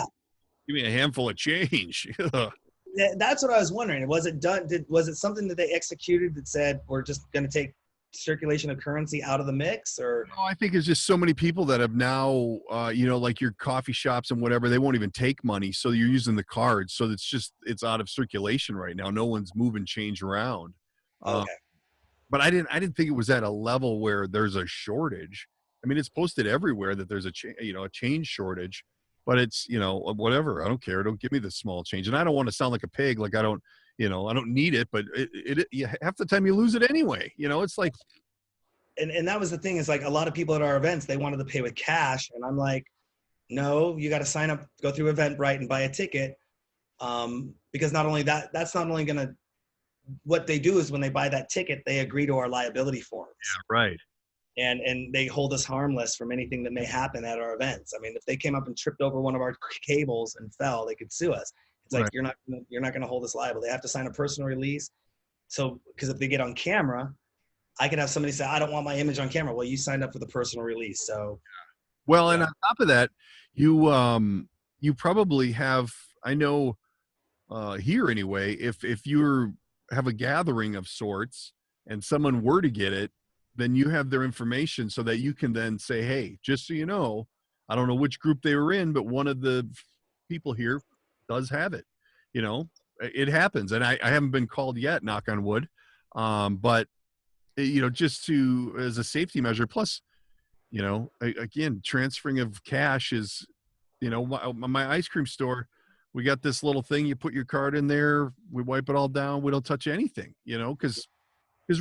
a handful of change. That's what I was wondering. Was it done? Was it something that they executed that said we're just going to take circulation of currency out of the mix? Or no, I think it's just so many people that have now, like your coffee shops and whatever, they won't even take money, so you're using the cards. So it's out of circulation right now. No one's moving change around. Okay. But I didn't think it was at a level where there's a shortage. I mean, it's posted everywhere that there's a change shortage. But it's, whatever. I don't care. Don't give me the small change. And I don't want to sound like a pig. Like I don't need it, but half the time you lose it anyway. It's like. And that was the thing, is like a lot of people at our events, they wanted to pay with cash. And I'm like, no, you got to sign up, go through Eventbrite and buy a ticket. Because not only that's not only going to, what they do is when they buy that ticket, they agree to our liability forms. Yeah, right. And they hold us harmless from anything that may happen at our events. I mean, if they came up and tripped over one of our cables and fell, they could sue us. It's like, you're not going to hold us liable. They have to sign a personal release. So, because if they get on camera, I could have somebody say, I don't want my image on camera. Well, you signed up for the personal release. So, well, and on top of that, you probably have, I know here anyway, if you have a gathering of sorts and someone were to get it, then you have their information so that you can then say, hey, just so you know, I don't know which group they were in, but one of the people here does have it. It happens. And I haven't been called yet, knock on wood. But, just as a safety measure, plus, again, transferring of cash is, my ice cream store, we got this little thing, you put your card in there, we wipe it all down, we don't touch anything, because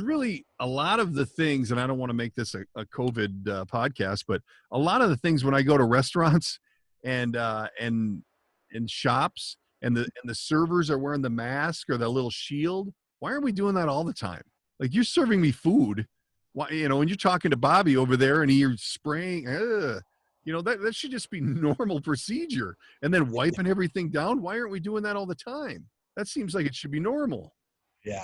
really a lot of the things, and I don't want to make this a COVID podcast, but a lot of the things when I go to restaurants and shops and the servers are wearing the mask or the little shield, why aren't we doing that all the time? Like, you're serving me food, why, and you're talking to Bobby over there and you're spraying, that should just be normal procedure. And then wiping everything down. Why aren't we doing that all the time? That seems like it should be normal. Yeah.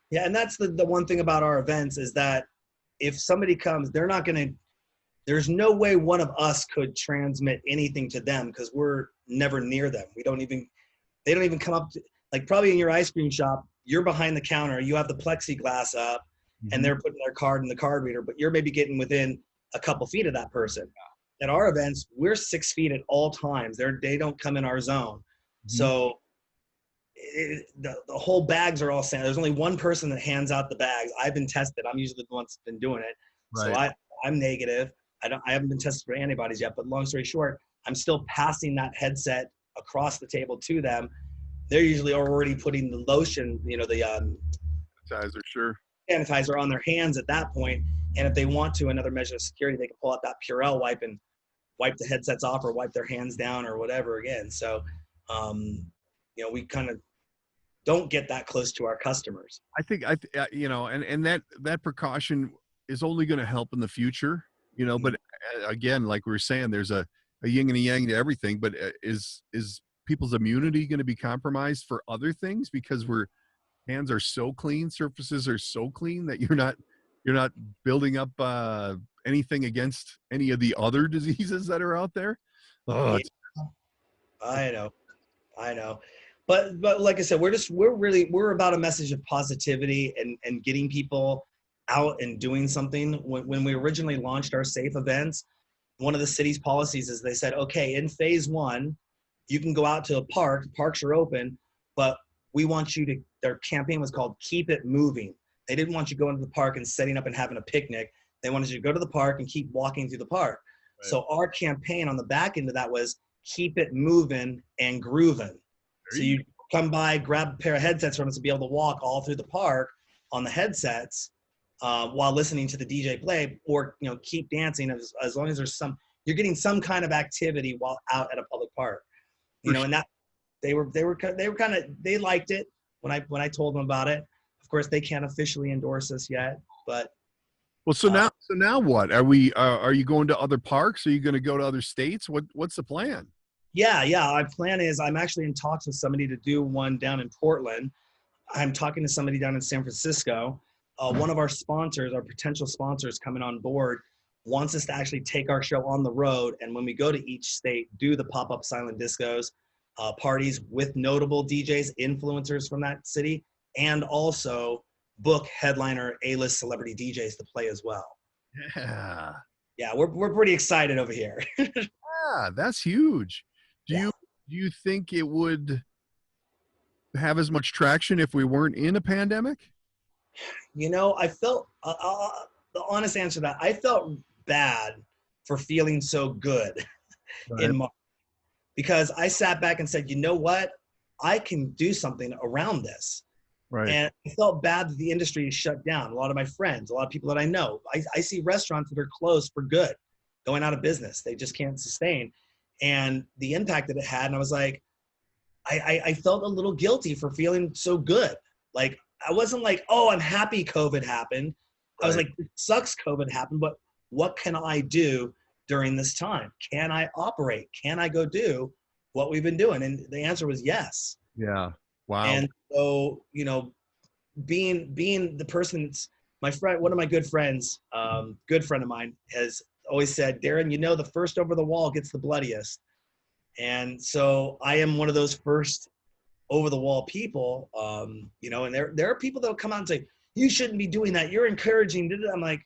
Yeah, and that's the one thing about our events, is that if somebody comes, there's no way one of us could transmit anything to them, because we're never near them. They don't even come up to, like, probably in your ice cream shop, you're behind the counter, you have the plexiglass up, and they're putting their card in the card reader, but you're maybe getting within a couple feet of that person. At our events, we're 6 feet at all times. They don't come in our zone. So the whole bags are all sent. There's only one person that hands out the bags. I've been tested. I'm usually the one that's been doing it. Right. So I'm negative. I haven't been tested for antibodies yet, but long story short, I'm still passing that headset across the table to them. They're usually already putting the lotion, the sanitizer, sure, sanitizer on their hands at that point. And if they want to, another measure of security, they can pull out that Purell wipe and wipe the headsets off or wipe their hands down or whatever again. So, we kind of don't get that close to our customers. I think you know, and that precaution is only going to help in the future, you know. But again, like we were saying, there's a yin and a yang to everything. But is people's immunity going to be compromised for other things because hands are so clean, surfaces are so clean that you're not building up anything against any of the other diseases that are out there? Oh, Yeah, I know. But like I said, we're about a message of positivity and getting people out and doing something. When we originally launched our safe events, one of the city's policies is they said, okay, in phase 1, you can go out to a park, parks are open, but we want you to, their campaign was called Keep It Moving. They didn't want you going to the park and setting up and having a picnic. They wanted you to go to the park and keep walking through the park. Right. So our campaign on the back end of that was Keep It Moving and Grooving. So you come by, grab a pair of headsets from us to be able to walk all through the park on the headsets while listening to the DJ play, or keep dancing as long as there's you're getting some kind of activity while out at a public park. And that they liked it when I told them about it. Of course, they can't officially endorse us yet, but so now what? Are you going to other parks? Are you going to go to other states? What's the plan? Yeah. My plan is I'm actually in talks with somebody to do one down in Portland. I'm talking to somebody down in San Francisco. One of our sponsors, our potential sponsors coming on board, wants us to actually take our show on the road. And when we go to each state, do the pop-up silent discos, parties with notable DJs, influencers from that city, and also book headliner A-list celebrity DJs to play as well. Yeah, we're pretty excited over here. Yeah, that's huge. Do you think it would have as much traction if we weren't in a pandemic? I felt the honest answer to that, I felt bad for feeling so good in March, because I sat back and said, you know what, I can do something around this. Right. And I felt bad that the industry is shut down. A lot of my friends, a lot of people that I know, I see restaurants that are closed for good, going out of business. They just can't sustain. And the impact that it had, and I was like, I felt a little guilty for feeling so good. Like, I wasn't like, oh, I'm happy COVID happened. Right. I was like, it sucks COVID happened, but what can I do during this time? Can I operate? Can I go do what we've been doing? And the answer was yes. Yeah. Wow. And so, being the person that's my friend, one of my good friends, good friend of mine, has always said, Darran, the first over the wall gets the bloodiest. And so I am one of those first over the wall people, and there are people that will come out and say, you shouldn't be doing that. You're encouraging. I'm like,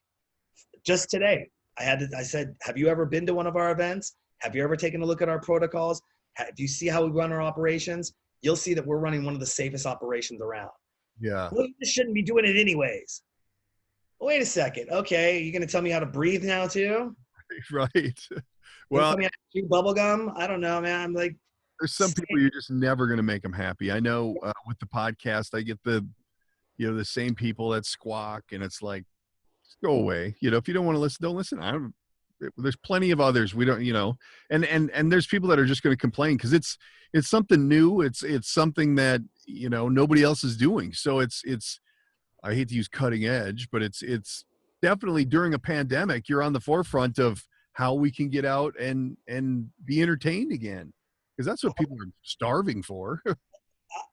just today, I said, have you ever been to one of our events? Have you ever taken a look at our protocols? If you see how we run our operations, you'll see that we're running one of the safest operations around. Yeah. Well, you just shouldn't be doing it anyways. Wait a second. Okay, you're going to tell me how to breathe now too? Right. Well, tell me how to chew bubble gum? I don't know, man. I'm like, there's some people you're just never going to make them happy. I know with the podcast, I get the same people that squawk, and it's like, just go away. If you don't want to listen, don't listen. There's plenty of others. We don't, and there's people that are just going to complain because it's something new. It's something that, nobody else is doing. So it's, I hate to use cutting edge, but it's definitely during a pandemic, you're on the forefront of how we can get out and be entertained again. Because that's what people are starving for.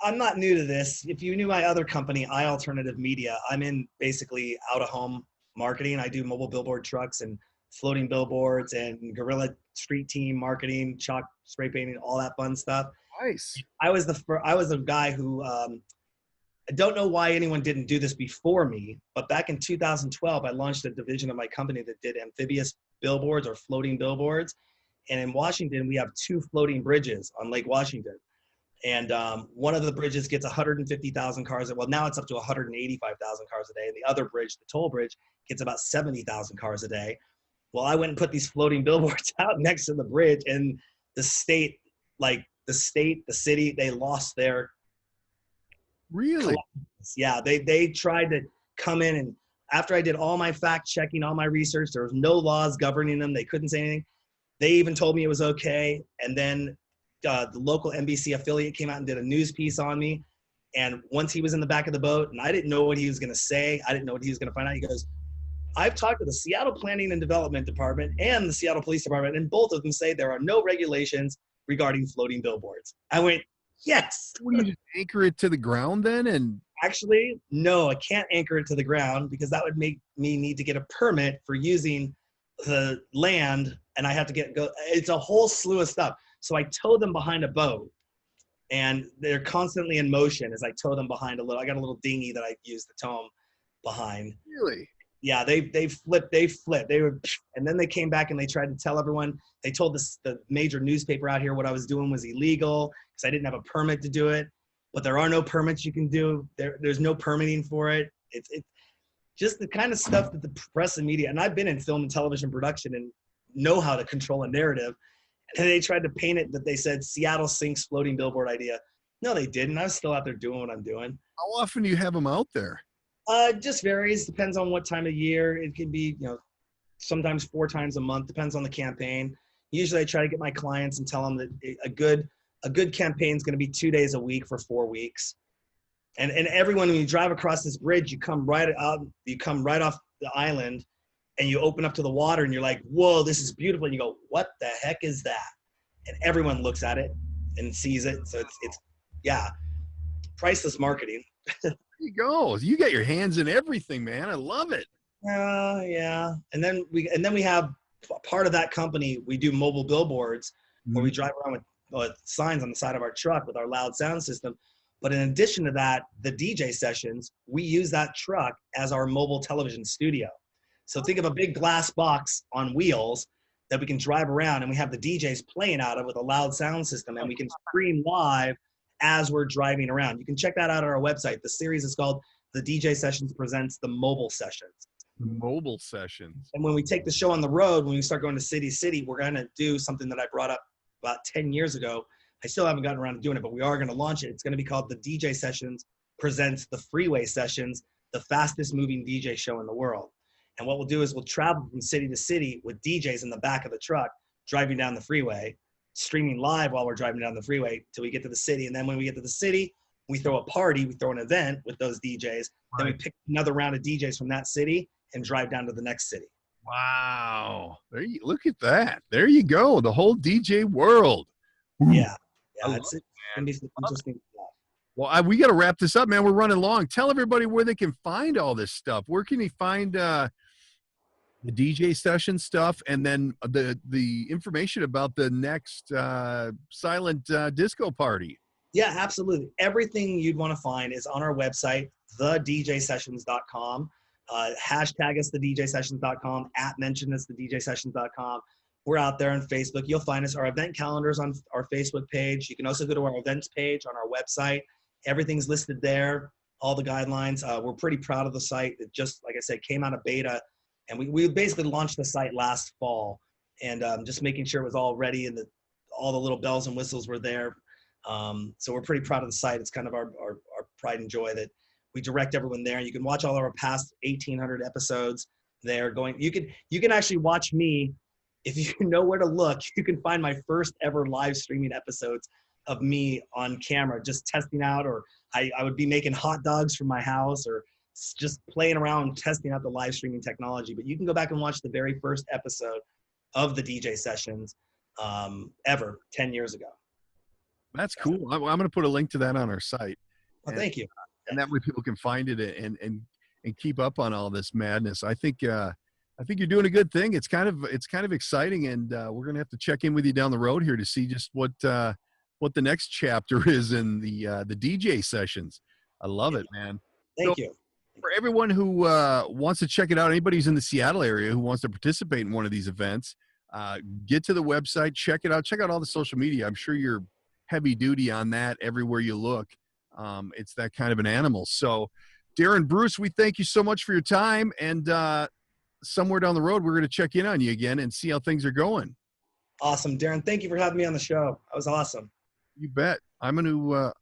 I'm not new to this. If you knew my other company, iAlternative Media, I'm in basically out-of-home marketing. I do mobile billboard trucks and floating billboards and guerrilla street team marketing, chalk spray painting, all that fun stuff. Nice. I was the guy who, I don't know why anyone didn't do this before me, but back in 2012, I launched a division of my company that did amphibious billboards or floating billboards. And in Washington, we have 2 floating bridges on Lake Washington. And one of the bridges gets 150,000 cars. Well, now it's up to 185,000 cars a day. And the other bridge, the toll bridge, gets about 70,000 cars a day. Well, I went and put these floating billboards out next to the bridge, and the city, they lost their. Really? Yeah, they tried to come in, and after I did all my fact checking, all my research, there was no laws governing them. They couldn't say anything. They even told me it was okay. And then the local NBC affiliate came out and did a news piece on me. And once he was in the back of the boat, and I didn't know what he was going to say, I didn't know what he was going to find out. He goes, I've talked to the Seattle Planning and Development Department and the Seattle Police Department, and both of them say there are no regulations regarding floating billboards. I went, yes. What do you just anchor it to the ground then? And actually, no, I can't anchor it to the ground because that would make me need to get a permit for using the land, and I have to go. It's a whole slew of stuff. So I tow them behind a boat, and they're constantly in motion as I tow them behind I got a little dinghy that I use to tow them behind. Really? Yeah, they flipped. And then they came back and they tried to tell everyone. They told the major newspaper out here what I was doing was illegal because I didn't have a permit to do it. But there are no permits you can do. There's no permitting for it. It's just the kind of stuff that the press and media, and I've been in film and television production and know how to control a narrative. And they tried to paint it that they said Seattle sinks floating billboard idea. No, they didn't. I was still out there doing what I'm doing. How often do you have them out there? Just varies. Depends on what time of year. It can be, sometimes 4 times a month. Depends on the campaign. Usually I try to get my clients and tell them that a good campaign is going to be 2 days a week for 4 weeks. And everyone, when you drive across this bridge, you come right off the island and you open up to the water and you're like, whoa, this is beautiful. And you go, what the heck is that? And everyone looks at it and sees it. So it's priceless marketing. There you go. You got your hands in everything, man. I love it. Yeah. And then we have part of that company. We do mobile billboards where we drive around with signs on the side of our truck with our loud sound system. But in addition to that, the DJ sessions, we use that truck as our mobile television studio. So think of a big glass box on wheels that we can drive around, and we have the DJs playing out of with a loud sound system, and we can stream live as we're driving around. You can check that out on our website. The series is called The DJ Sessions Presents the Mobile Sessions. Mobile sessions. And when we take the show on the road, when we start going to city, we're going to do something that I brought up about 10 years ago. I still haven't gotten around to doing it, but we are going to launch it. It's going to be called The DJ Sessions Presents the Freeway Sessions, the fastest moving DJ show in the world. And what we'll do is we'll travel from city to city with DJs in the back of the truck, driving down the freeway, streaming live while we're driving down the freeway till we get to the city. And then when we get to the city, we throw a party, we throw an event with those DJs. Right. Then we pick another round of DJs from that city and drive down to the next city. Wow. Look at that. There you go. The whole DJ world. Ooh. Yeah. It's going to be some interesting stuff. Well, we got to wrap this up, man. We're running long. Tell everybody where they can find all this stuff. Where can they find the DJ session stuff, and then the information about the next silent disco party? Yeah, absolutely. Everything you'd want to find is on our website, thedjsessions.com. Hashtag us thedjsessions.com, @mention us thedjsessions.com. We're out there on Facebook. You'll find us. Our event calendars on our Facebook page. You can also go to our events page on our website. Everything's listed there, all the guidelines. We're pretty proud of the site. It just, like I said, came out of beta, and we basically launched the site last fall, and just making sure it was all ready and all the little bells and whistles were there. So we're pretty proud of the site. It's kind of our pride and joy that we direct everyone there. You can watch all of our past 1,800 episodes there. You can actually watch me. If you know where to look, you can find my first ever live streaming episodes of me on camera, just testing out, or I would be making hot dogs from my house, or just playing around, testing out the live streaming technology. But you can go back and watch the very first episode of the DJ sessions ever 10 years ago. That's cool. I'm going to put a link to that on our site. Well, thank you. And that way people can find it and keep up on all this madness. I think you're doing a good thing. It's kind of exciting, and we're going to have to check in with you down the road here to see just what the next chapter is in the DJ sessions. I love it, man. Thank you. For everyone who wants to check it out, anybody who's in the Seattle area who wants to participate in one of these events, get to the website, check it out. Check out all the social media. I'm sure you're heavy duty on that everywhere you look. It's that kind of an animal. So, Darran, Bruce, we thank you so much for your time, and somewhere down the road, we're going to check in on you again and see how things are going. Awesome, Darran. Thank you for having me on the show. That was awesome. You bet. I'm going to